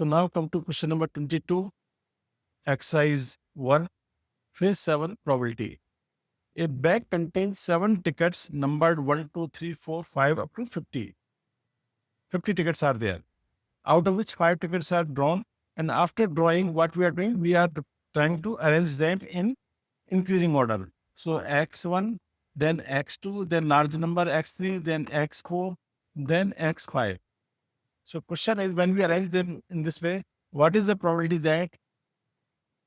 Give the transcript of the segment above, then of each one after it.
So now come to question number 22, exercise 1, phase 7 probability. A bag contains 7 tickets numbered 1, 2, 3, 4, 5 up to 50. 50 tickets are there, out of which 5 tickets are drawn. And after drawing, what we are doing, we are trying to arrange them in increasing order. So x1, then x2, then large number x3, then x4, then x5. So question is, when we arrange them in this way, what is the probability that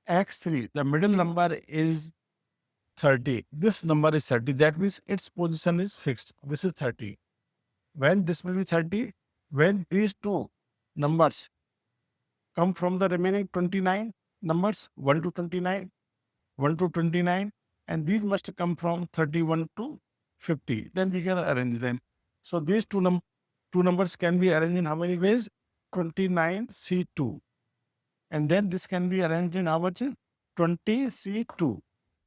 x3, the middle number is 30. This number is 30. That means its position is fixed. This is 30. When this will be 30, when these two numbers come from the remaining 29 numbers, 1 to 29, 1 to 29, and these must come from 31 to 50. Then we can arrange them. So these two numbers can be arranged in how many ways? 29C2. And then this can be arranged in how much? 20C2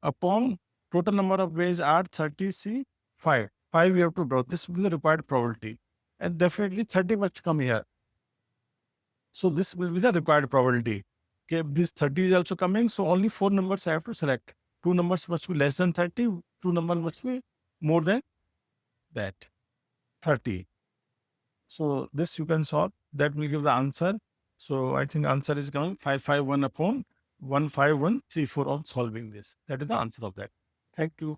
upon total number of ways are 30C5. 5 we have to draw. This will be the required probability. And definitely 30 must come here. So this will be the required probability. Okay, this 30 is also coming. So only 4 numbers I have to select. 2 numbers must be less than 30. 2 numbers must be more than that, 30. So this you can solve. That will give the answer. So I think answer is coming 551 upon 15134 on solving this. That is the answer of that. Thank you.